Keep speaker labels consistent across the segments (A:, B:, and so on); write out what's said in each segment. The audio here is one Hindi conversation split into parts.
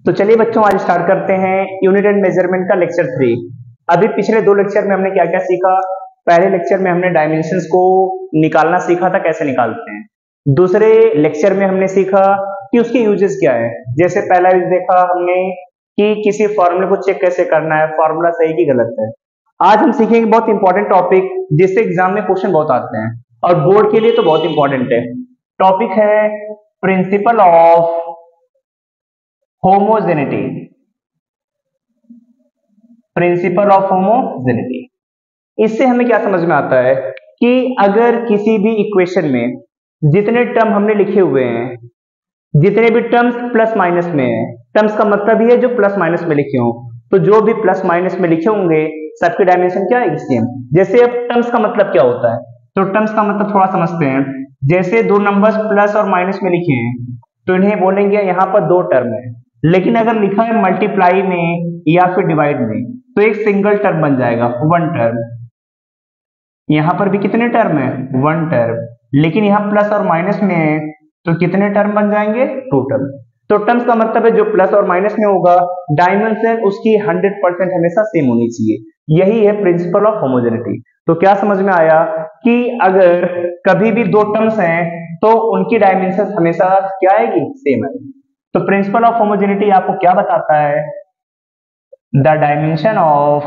A: तो चलिए बच्चों, आज स्टार्ट करते हैं यूनिट एंड मेजरमेंट का लेक्चर 3। अभी पिछले 2 लेक्चर में हमने क्या क्या सीखा। पहले लेक्चर में हमने डायमेंशंस को निकालना सीखा था, कैसे निकालते हैं। दूसरे लेक्चर में हमने सीखा कि उसके यूजेस क्या है। जैसे पहला यूज देखा हमने कि किसी फॉर्मूले को चेक कैसे करना है, फॉर्मूला सही की गलत है। आज हम सीखेंगे बहुत इंपॉर्टेंट टॉपिक, जिससे एग्जाम में क्वेश्चन बहुत आते हैं और बोर्ड के लिए तो बहुत इंपॉर्टेंट है। टॉपिक है principal of homogeneity. Principal of homogeneity, इससे हमें क्या समझ में आता है कि अगर किसी भी इक्वेशन में जितने टर्म हमने लिखे हुए हैं, जितने भी टर्म्स प्लस माइनस में है, टर्म्स का मतलब ही है जो प्लस माइनस में लिखे हों, तो जो भी प्लस माइनस में लिखे होंगे सबकी डायमेंशन क्या आएगी, सेम। जैसे अब टर्म्स का मतलब क्या होता है, तो टर्म्स का मतलब थोड़ा समझते हैं। जैसे दो नंबर्स प्लस और माइनस में लिखे हैं तो इन्हें बोलेंगे यहाँ पर दो टर्म है, लेकिन अगर लिखा है मल्टीप्लाई में या फिर डिवाइड में तो एक सिंगल टर्म बन जाएगा, वन टर्म। यहाँ पर भी कितने टर्म है, वन टर्म, लेकिन यहाँ प्लस और माइनस में है तो कितने टर्म बन जाएंगे, टू टर्म। तो टर्म्स का मतलब है जो प्लस और माइनस में होगा डायमेंशन उसकी 100% हमेशा सेम होनी चाहिए। यही है प्रिंसिपल ऑफ होमोजेनिटी। तो क्या समझ में आया कि अगर कभी भी दो टर्म्स हैं तो उनकी डायमेंशन हमेशा क्या आएगी, सेम आएगी। तो प्रिंसिपल ऑफ होमोजेनिटी आपको क्या बताता है, the dimension of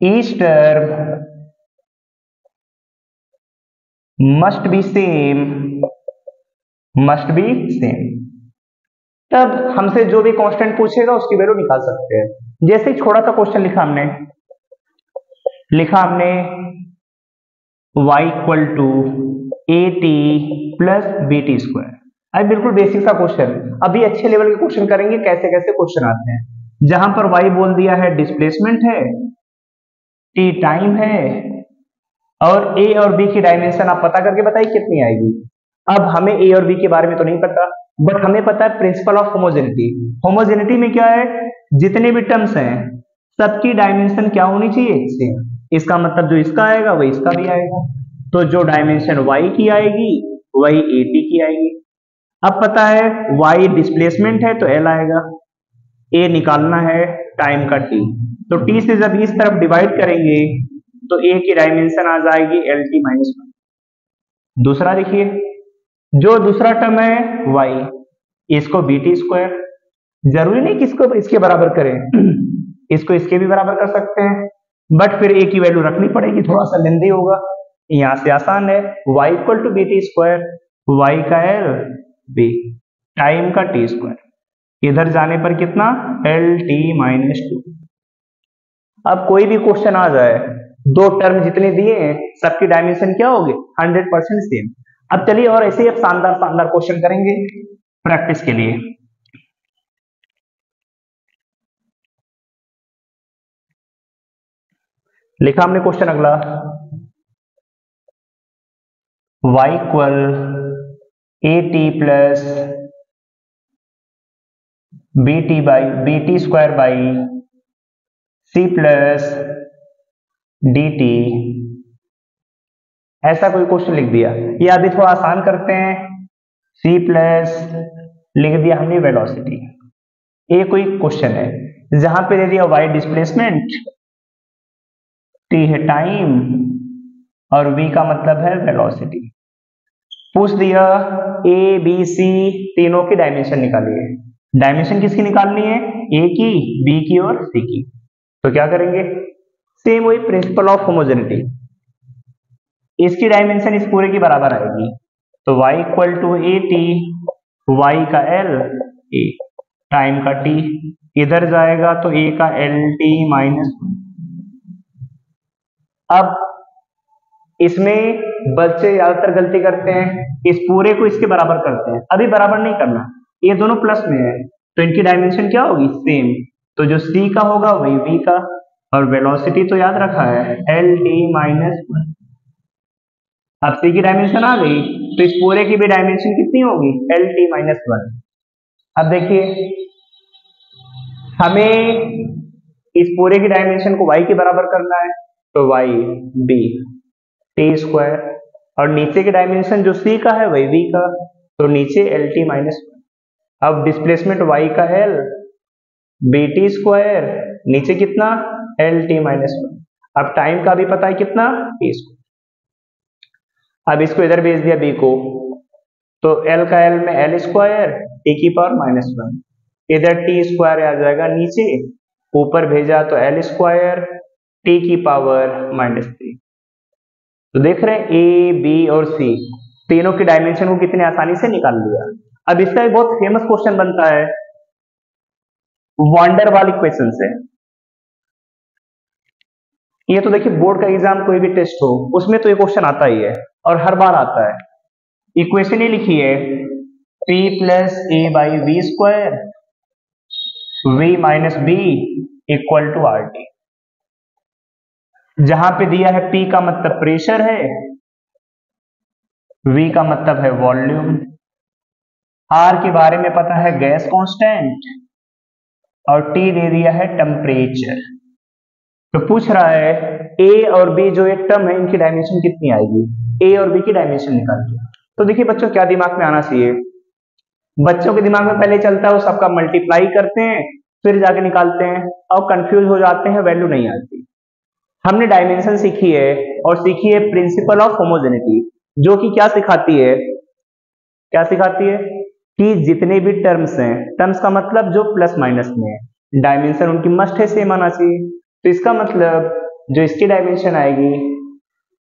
A: each term must be same, must be same। तब हमसे जो भी कांस्टेंट पूछेगा उसकी वैल्यू निकाल सकते हैं। जैसे छोटा सा क्वेश्चन लिखा हमने y equal to A T plus B T square. अब बिल्कुल बेसिक सा क्वेश्चन, अभी अच्छे लेवल के क्वेश्चन करेंगे कैसे कैसे क्वेश्चन आते हैं। जहां पर y बोल दिया है डिस्प्लेसमेंट है, t टाइम है, और a और b की डायमेंशन आप पता करके बताइए कितनी आएगी। अब हमें a और b के बारे में तो नहीं पता, बट हमें पता है प्रिंसिपल ऑफ होमोजेनिटी। होमोजेनिटी में क्या है, जितने भी टर्म्स हैं सबकी डायमेंशन क्या होनी चाहिए, सेम। इसका मतलब जो इसका आएगा वही इसका भी आएगा, तो जो डायमेंशन y की आएगी वही at की आएगी। अब पता है y डिस्प्लेसमेंट है तो l आएगा, a निकालना है टाइम का t, तो t से जब इस तरफ डिवाइड करेंगे तो a की डायमेंशन आ जाएगी एल टी माइनस वन। दूसरा देखिए, जो दूसरा टर्म है y, इसको बी टी स्क्वायर, जरूरी नहीं कि इसको इसके बराबर करें, इसको इसके भी बराबर कर सकते हैं, बट फिर a की वैल्यू रखनी पड़ेगी, थोड़ा सा लेंदी होगा। यहां से आसान है, y equal to B T square, y का एल बी टाइम का टी स्क्वायर, इधर जाने पर कितना, एल टी माइनस टू। अब कोई भी क्वेश्चन आ जाए, दो टर्म जितने दिए हैं सबकी डायमेंशन क्या होगी, 100% सेम। अब चलिए और ऐसे ही अब शानदार शानदार क्वेश्चन करेंगे प्रैक्टिस के लिए। लिखा हमने क्वेश्चन अगला, y equal A T plus B T square by C plus D T, ऐसा कोई क्वेश्चन लिख दिया। ये अभी थोड़ा आसान करते हैं, सी प्लस लिख दिया हमने वेलोसिटी। ये कोई क्वेश्चन है जहां पे दे दिया y डिस्प्लेसमेंट, t है टाइम और v का मतलब है वेलोसिटी। पूछ दिया a b c तीनों की डायमेंशन निकालिए। डायमेंशन किसकी निकालनी है, a की, b की और c की। तो क्या करेंगे, सेम वही प्रिंसिपल ऑफ होमोजेनिटी, इसकी डायमेंशन इस पूरे की बराबर आएगी, तो y equal to A T, y का एल ए टाइम का t, इधर जाएगा तो a का एल टी माइनस। अब इसमें बच्चे ज्यादातर गलती करते हैं, इस पूरे को इसके बराबर करते हैं। अभी बराबर नहीं करना, ये दोनों प्लस में है तो इनकी डायमेंशन क्या होगी, सेम। तो जो c का होगा वही v का, और वेलोसिटी तो याद रखा है एल टी माइनस वन। अब c की डायमेंशन आ गई तो इस पूरे की भी डायमेंशन कितनी होगी, एल टी माइनस वन। अब देखिए हमें इस पूरे की डायमेंशन को y के बराबर करना है, तो y b टी स्क्वायर, और नीचे की डायमेंशन जो c का है वही v का, तो नीचे एल टी माइनस वन। अब डिस्प्लेसमेंट y का l bt स्क्वायर, नीचे कितना एल टी माइनस वन। अब टाइम का भी पता है कितना टी स्क्वायर। अब इसको इधर भेज दिया b को, तो l का l में एल स्क्वायर टी की पावर माइनस वन, इधर टी स्क्वायर आ जाएगा नीचे, ऊपर भेजा तो एल स्क्वायर टी की पावर माइनस थ्री। तो देख रहे हैं ए बी और सी तीनों की डायमेंशन को कितने आसानी से निकाल लिया। अब इसका एक बहुत फेमस क्वेश्चन बनता है वांडर वाल इक्वेशन से। ये तो देखिए बोर्ड का एग्जाम कोई भी टेस्ट हो उसमें तो ये क्वेश्चन आता ही है और हर बार आता है। इक्वेशन ये लिखी है p plus A by V square v minus B equal to R T. जहां पे दिया है p का मतलब प्रेशर है, v का मतलब है वॉल्यूम, r के बारे में पता है गैस कांस्टेंट, और t दे दिया है टेम्परेचर। तो पूछ रहा है a और b जो एक टर्म है इनकी डायमेंशन कितनी आएगी, a और b की डायमेंशन निकालिए। तो देखिए बच्चों क्या दिमाग में आना चाहिए, बच्चों के दिमाग में पहले चलता है वो सबका मल्टीप्लाई करते हैं फिर जाके निकालते हैं और कंफ्यूज हो जाते हैं, वैल्यू नहीं आती। हमने डायमेंशन सीखी है और सीखी है प्रिंसिपल ऑफ होमोजेनिटी, जो कि क्या सिखाती है, क्या सिखाती है कि जितने भी टर्म्स हैं, टर्म्स का मतलब जो प्लस माइनस में है, डायमेंशन उनकी मस्ट है सेम आना चाहिए। तो इसका मतलब जो इसकी डायमेंशन आएगी,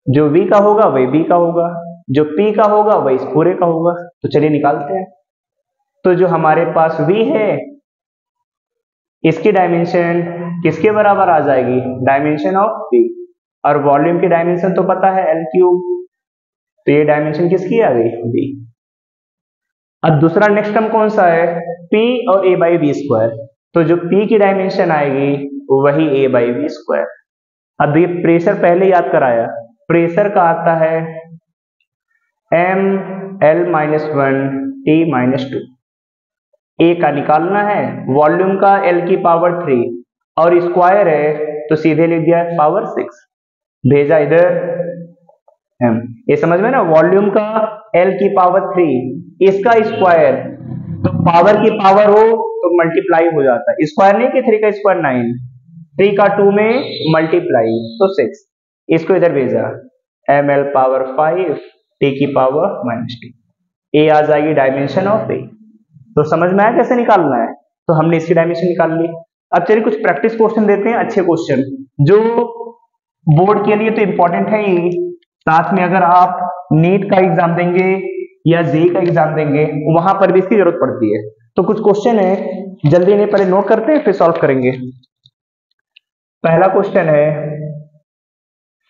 A: जो v का होगा वही b का होगा, जो p का होगा वही इस पूरे का होगा। तो चलिए निकालते हैं। तो जो हमारे पास v है इसकी डायमेंशन किसके बराबर आ जाएगी, डायमेंशन ऑफ v, और वॉल्यूम की डायमेंशन तो पता है l क्यूब, तो ये डायमेंशन किसकी आ गई v। अब दूसरा नेक्स्ट टर्म कौन सा है p और a बाई वी स्क्वायर, तो जो p की डायमेंशन आएगी वही a बाई वी स्क्वायर। अब ये प्रेशर पहले याद कराया, प्रेशर का आता है m l minus one T minus two, a का निकालना है, वॉल्यूम का l की पावर 3 और स्क्वायर है तो सीधे लिख दिया पावर 6, भेजा इधर m। ये समझ में ना, वॉल्यूम का l की पावर 3 इसका स्क्वायर, तो पावर की पावर हो तो मल्टीप्लाई हो जाता है, स्क्वायर नहीं कि 3 का स्क्वायर 9, 3 का 2 में मल्टीप्लाई तो 6, इसको इधर भेजा एम एल पावर 5 टी की पावर माइनस 2, ए आ जाएगी डायमेंशन ऑफ ए। तो समझ में आया कैसे निकालना है, तो हमने इसकी डायमेंशन निकाल ली। अब चलिए कुछ प्रैक्टिस क्वेश्चन देते हैं, अच्छे क्वेश्चन जो बोर्ड के लिए तो इंपॉर्टेंट है ही, साथ में अगर आप नीट का एग्जाम देंगे या जेई का एग्जाम देंगे वहां पर भी इसकी जरूरत पड़ती है। तो कुछ क्वेश्चन है, जल्दी इन्हें पहले नोट करते हैं फिर सॉल्व करेंगे। पहला क्वेश्चन है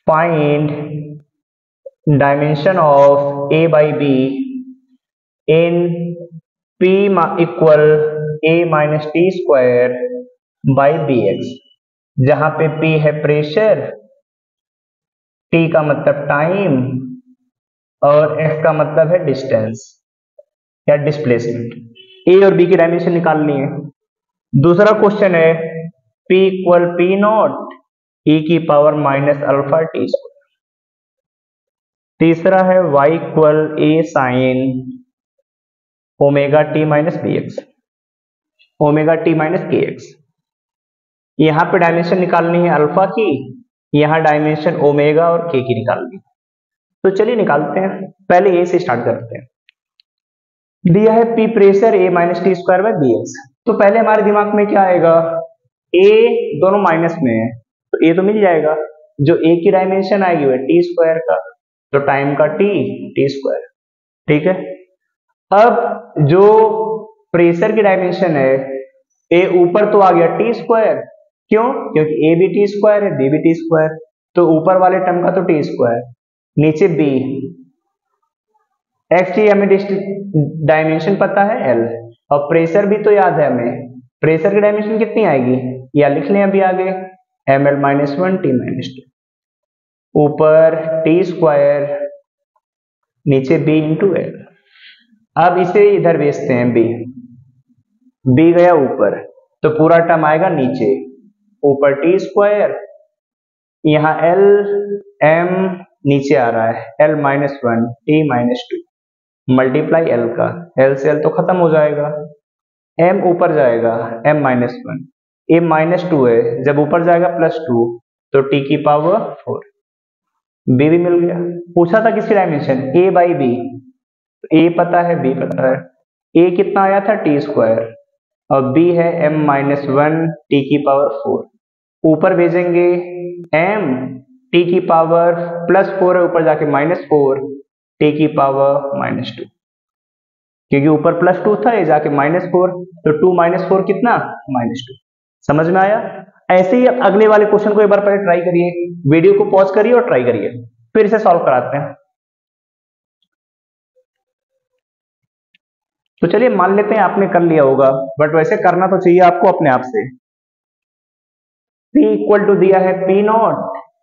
A: find dimension of a by B in p equal a minus T square by B X, जहां पे p है प्रेशर, t का मतलब टाइम और x का मतलब है डिस्टेंस या डिस्प्लेसमेंट। a और b की डायमेंशन निकालनी है। दूसरा क्वेश्चन है p इक्वल पी नॉट e की power minus alpha T square. तीसरा है y इक्वल a sine omega T minus B X, omega T minus K X. यहाँ पे डायमेंशन निकालनी है अल्फा की, यहाँ डायमेंशन ओमेगा और के की निकालनी। तो चलिए निकालते हैं, पहले ए से स्टार्ट करते हैं। दिया है P pressure A minus T square by B X, तो पहले हमारे दिमाग में क्या आएगा, ए दोनों माइनस में है तो ए तो मिल जाएगा, जो ए की डायमेंशन आएगी वह टी स्क्वायर का, तो टाइम का टी स्क्वायर, ठीक है। अब जो प्रेशर की डायमेंशन है ए ऊपर तो आ गया टी स्क्वायर, क्यों, क्योंकि ए भी टी स्क्वायर है बी भी टी स्क्वायर, तो ऊपर वाले टर्म का तो टी स्क्वायर, नीचे बी, एक्स की हमें डायमेंशन पता है एल, और प्रेशर भी तो याद है हमें, प्रेशर की डायमेंशन कितनी आएगी या लिख लें अभी आगे, M L minus one T minus two, ऊपर टी स्क्वायर नीचे बी इंटू एल। अब इसे इधर भेजते हैं बी गया ऊपर तो पूरा टर्म आएगा नीचे, ऊपर टी स्क्वायर, यहाँ एल एम नीचे आ रहा है L minus one T minus to, multiply L का, एल से एल तो खत्म हो जाएगा, m ऊपर जाएगा m-1, a -2 है, जब ऊपर जाएगा +2 तो t की पावर 4। b भी मिल गया। पूछा था किसकी dimension, a by B, a पता है b पता है। a कितना आया था t² और b है m-1 t की पावर 4। ऊपर भेजेंगे m t की पावर +4 है, ऊपर जाके -4 t की पावर -2, क्योंकि ऊपर +2 था, ये जाके -4 तो 2 - 4 कितना -2। समझ में आया। ऐसे ही अगले वाले क्वेश्चन को एक बार पहले ट्राई करिए, वीडियो को पॉज करिए और ट्राई करिए, फिर इसे सॉल्व कराते हैं। तो चलिए मान लेते हैं आपने कर लिया होगा, बट वैसे करना तो चाहिए आपको अपने आप से। P इक्वल टू दिया है P0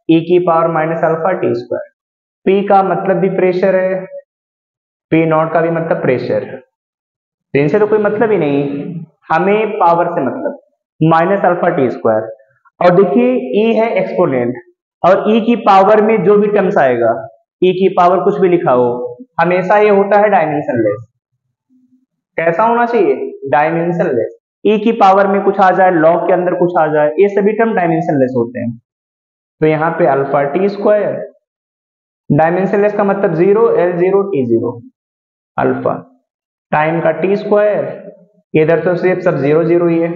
A: e की पावर -α-t²। P का मतलब भी प्रेशर है, P0 का भी मतलब प्रेशर, तो इनसे तो कोई मतलब ही नहीं, हमें पावर से मतलब -α-t²। और देखिए E है एक्सपोनेंट, और E की पावर में जो भी टर्म्स आएगा, E की पावर कुछ भी लिखा हो, हमेशा ये होता है डायमेंशनलेस। कैसा होना चाहिए, डायमेंशनलेस। E की पावर में कुछ आ जाए, लॉग के अंदर कुछ आ जाए, ये सभी टर्म डायमेंशनलेस होते हैं। तो यहाँ पे α-t², डायमेंशनलेस का मतलब 0, L0, T0, अल्फा टाइम का t², इधर तो सिर्फ सब 0 0 ही है,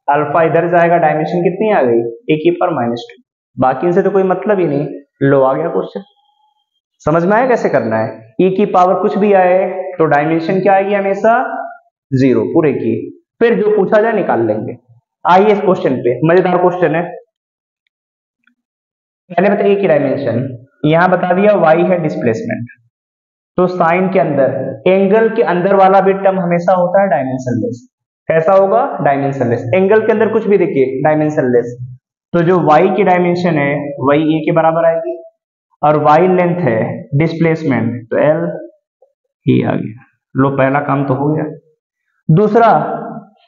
A: अल्फा इधर जाएगा, डायमेंशन कितनी आ गई, a की पावर -2। बाकी इनसे तो कोई मतलब ही नहीं। लो आ गया क्वेश्चन। समझ में आया कैसे करना है। e की पावर कुछ भी आए तो डायमेंशन क्या आएगी, हमेशा 0 पूरे की, फिर जो पूछा जाए निकाल लेंगे। आइए इस क्वेश्चन पे, मजेदार क्वेश्चन है। पहले बताइए की डायमेंशन, यहां बता दिया y है डिस्प्लेसमेंट, तो साइन के अंदर, एंगल के अंदर वाला भी टर्म हमेशा होता है डायमेंशनलेस। कैसा होगा, डायमेंशनलेस। एंगल के अंदर कुछ भी देखिए डायमेंशनलेस, तो जो y की डायमेंशन है वही a के बराबर आएगी, और y लेंथ है डिस्प्लेसमेंट, तो l ही आ गया। लो पहला काम तो हो गया। दूसरा,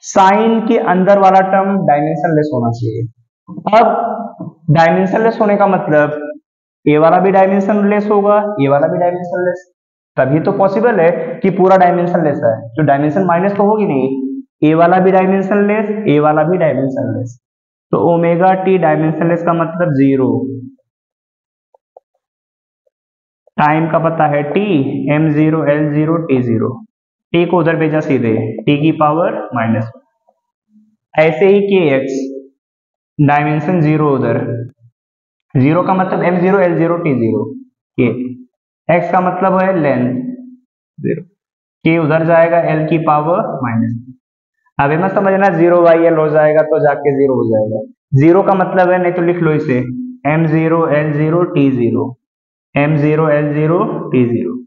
A: साइन के अंदर वाला टर्म डायमेंशनलेस होना चाहिए। अब डायमेंशनलेस होने का मतलब ए वाला भी डायमेंशनलेस होगा, ये वाला भी डायमेंशनलेस, तभी तो पॉसिबल है कि पूरा डायमेंशनलेस है, तो डायमेंशन माइनस तो होगी नहीं। ए वाला भी डायमेंशनलेस, ए वाला भी डायमेंशनलेस, तो ओमेगा टी डायमेंशनलेस का मतलब 0। टाइम का पता है t, m0, l0, t0, t को उधर भेजा सीधे, t की पावर -1। ऐसे ही kx डायमेंशन 0 उधर, 0 का मतलब m0, l0, t0, k, x का मतलब है लेंथ 0, k उधर जाएगा, l की पावर -1। अब मत समझना 0/l हो जाएगा तो जाके 0 हो जाएगा, 0 का मतलब है, नहीं तो लिख लो इसे m0, l0, t0, m0, l0, t0,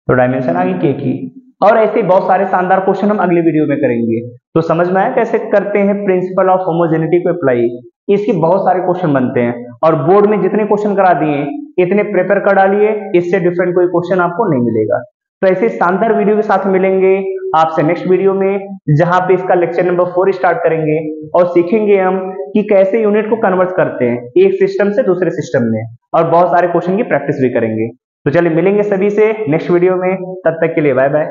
A: तो डायमेंशन आ गई k की। और ऐसे बहुत सारे शानदार क्वेश्चन हम अगली वीडियो में करेंगे। तो समझ में आया कैसे करते हैं प्रिंसिपल ऑफ होमोजेनिटी को अप्लाई। इसके बहुत सारे क्वेश्चन बनते हैं, और बोर्ड में जितने क्वेश्चन करा दिए इतने प्रिपेयर कर डालिए, इससे डिफरेंट कोई क्वेश्चन आपको नहीं मिलेगा। तो ऐसे शानदार वीडियो के साथ मिलेंगे आपसे नेक्स्ट वीडियो में, जहां पे इसका लेक्चर नंबर 4 स्टार्ट करेंगे, और सीखेंगे हम कि कैसे यूनिट को कन्वर्ट करते हैं एक सिस्टम से दूसरे सिस्टम में, और बहुत सारे क्वेश्चन की प्रैक्टिस भी करेंगे। तो चलिए मिलेंगे सभी से नेक्स्ट वीडियो में, तब तक के लिए बाय बाय।